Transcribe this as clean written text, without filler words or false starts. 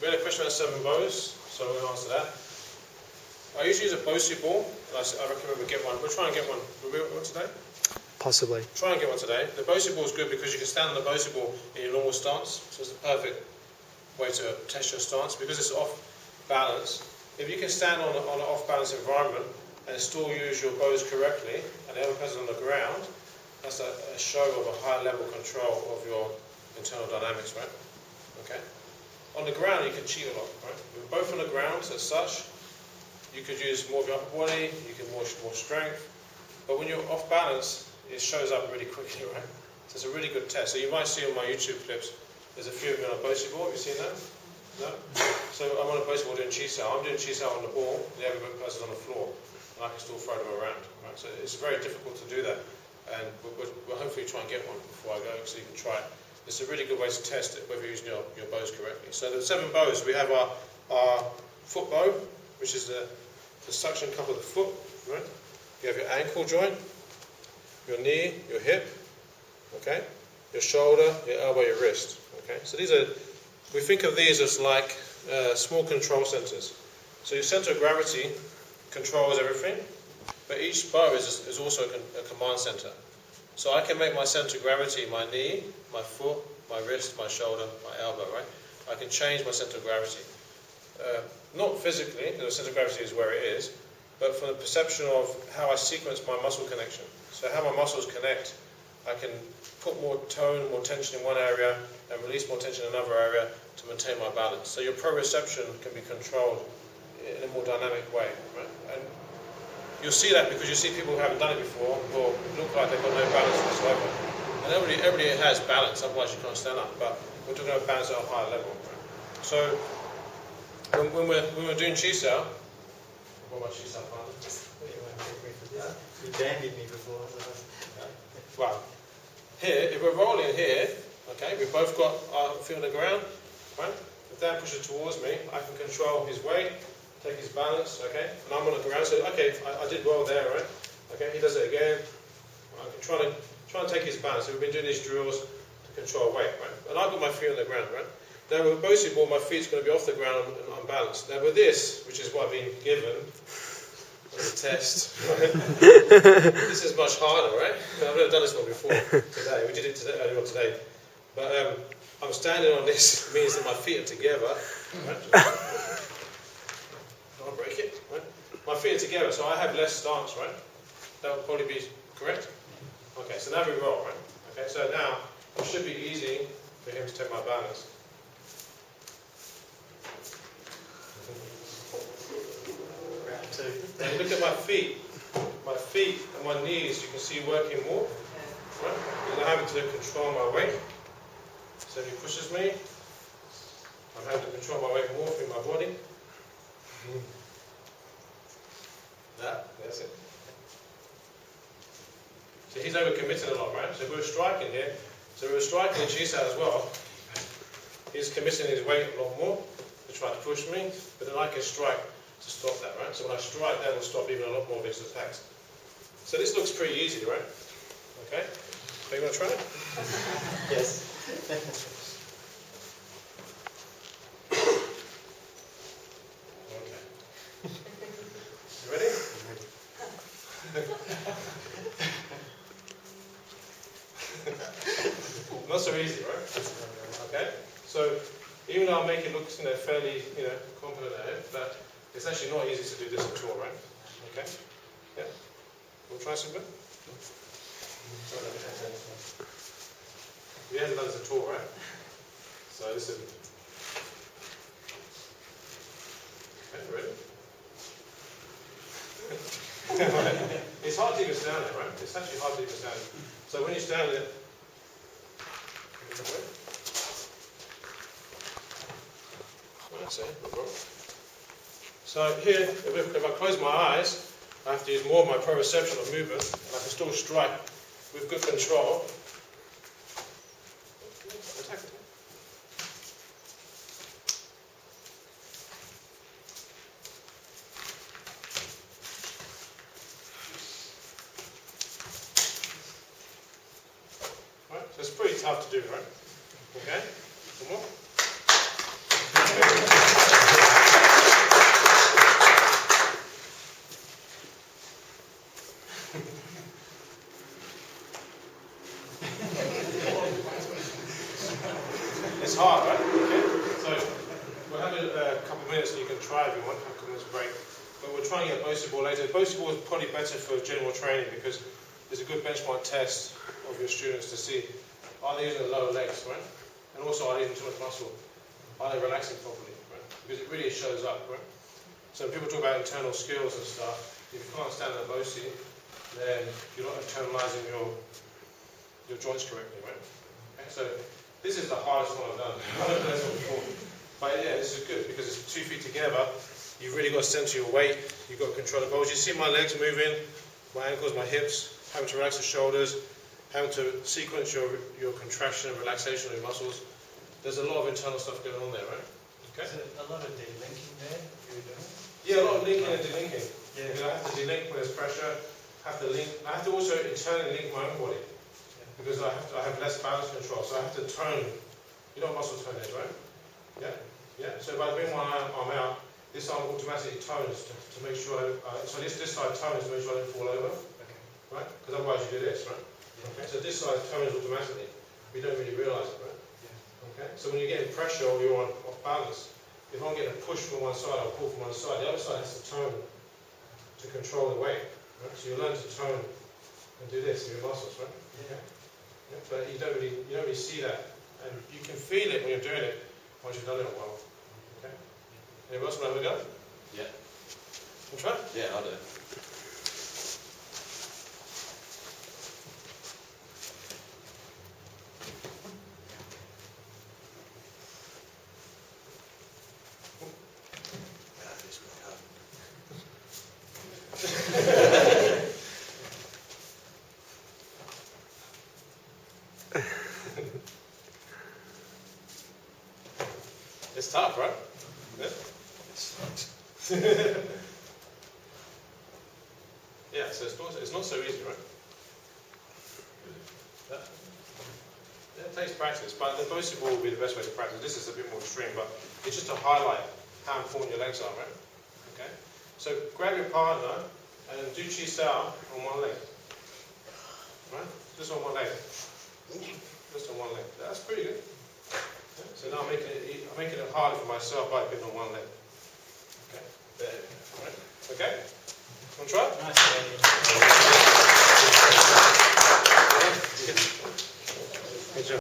we had a question about 7 bows, so we're going to answer that. I usually use a BOSU ball. I recommend we get one. We'll try and get one. Will we get one today? Possibly. Try and get one today. The BOSU ball is good because you can stand on the BOSU ball in your normal stance, so it's the perfect way to test your stance because it's off balance. If you can stand on an off balance environment and still use your bows correctly, and the other person on the ground, that's a show of a high level control of your internal dynamics, right? Okay. On the ground, you can cheat a lot, right? We're both on the ground, as such, you could use more of your upper body, you can more strength, but when you're off balance, it shows up really quickly, right? So it's a really good test. So you might see on my YouTube clips, there's a few of me on a BOSU ball. Have you seen that? No? So I'm on a BOSU ball doing Chi Sao. I'm doing Chi Sao on the ball, the other person's on the floor, and I can still throw them around, right? So it's very difficult to do that, and we'll hopefully try and get one before I go, so you can try it. It's a really good way to test it, whether you're using your bows correctly. So the 7 bows, we have our foot bow, which is the suction cup of the foot, right? You have your ankle joint, your knee, your hip, okay? Your shoulder, your elbow, your wrist, okay? So we think of these as like small control centers. So your center of gravity controls everything, but each bow is also a command center. So I can make my center of gravity my knee, my foot, my wrist, my shoulder, my elbow, right? I can change my center of gravity. Not physically, because the center of gravity is where it is, but from the perception of how I sequence my muscle connection. So how my muscles connect, I can put more tone, more tension in one area, and release more tension in another area to maintain my balance. So your proprioception can be controlled in a more dynamic way, right? And you'll see that because you see people who haven't done it before or look like they've got no balance whatsoever. And everybody has balance, otherwise you can't stand up. But we're talking about balance at a higher level. Right? So when we're doing Chi Sao, what about Chi Sao, partner? You dandied me before. Well, here, if we're rolling here, okay, we've both got our feet on the ground, right? If Dan pushes towards me, I can control his weight, take his balance, okay? And I'm on the ground, so okay, I did well there, right? Okay, he does it again. I can try and take his balance. So we've been doing these drills to control weight, right? And I've got my feet on the ground, right? Now with a BOSU ball, my feet's going to be off the ground and unbalanced. Now with this, which is what I've been given as a test, right? This is much harder, right? I've never done this one before today. We did it today, earlier on today. But I'm standing on this, means that my feet are together, right? I'll break it, right? My feet are together, so I have less stance, right? That would probably be correct? Okay, so now we roll, right? Okay, so now it should be easy for him to take my balance. Round 2. And look at my feet. My feet and my knees, you can see working more, right? Because I'm having to control my weight. So if he pushes me, I'm having to control my weight more through my body. That's it. So he's overcommitting a lot, right? So we're striking here. So we're striking in Chi Sao as well. He's committing his weight a lot more to try to push me, but then I can strike to stop that, right? So when I strike, that will stop even a lot more of his attacks. So this looks pretty easy, right? Okay. So you want to try it? Yes. You ready? Not so easy, right? Okay. So even though I make it look, fairly, confident at it, but it's actually not easy to do this at all, right? Okay. Yeah. We'll try something. You haven't done this at all, right? So this is. Okay, ready? It's hard to even stand there, right? It's actually hard to even stand. So when you stand there, that's it. So here, if I close my eyes, I have to use more of my proprioception of movement, and I can still strike with good control. Attack. Right, so it's pretty tough to do, right? Okay, some more. try if you want, after this break. But we're trying to get BOSU ball later. BOSU ball is probably better for general training because there's a good benchmark test of your students to see are they using the lower legs, right? And also are they using too much muscle? Are they relaxing properly, right? Because it really shows up, right? So when people talk about internal skills and stuff, if you can't stand on BOSU, then you're not internalizing your joints correctly, right? Okay, so this is the hardest one I've done. I've never done this one before. But yeah, this is good because it's 2 feet together. You've really got to center your weight. You've got to control the balls. You see my legs moving, my ankles, my hips, having to relax the shoulders, having to sequence your contraction and relaxation of your muscles. There's a lot of internal stuff going on there, right? Okay. Is there a lot of delinking there you're doing? Yeah, a lot of linking and delinking. Yeah. Because I have to delink when there's pressure. I have to also internally link my own body because I have less balance control. So I have to tone. You know what muscle tone is, right? Yeah. Yeah. So if I bring one arm out, this arm automatically tones to make sure. So this side tones to make sure I don't fall over. Okay. Right? Because otherwise you do this, right? Yeah. Okay. So this side tones automatically. We don't really realise it, right? Yeah. Okay. So when you're getting pressure or you're off balance, if I'm getting a push from one side or a pull from one side, the other side has to tone to control the weight. Right? So you learn to tone and do this with your muscles, right? Yeah. Yeah. But you don't really see that, and you can feel it when you're doing it once you've done it a while. Okay. Anybody else want to have a go? Yeah. We'll try. Yeah, I'll do it. It's tough, right? Yeah. Yeah, so it's not so easy, right? Yeah, it takes practice, but the BOSU ball will be the best way to practice. This is a bit more extreme, but it's just to highlight how important your legs are, right? Okay? So grab your partner and then do Chi style on one leg. Right? Just on one leg. Just on one leg. That's pretty good. Yeah, so now I'm making it harder for myself by putting on one leg. Okay? There. Right? Okay? Want to try? Nice. Good job.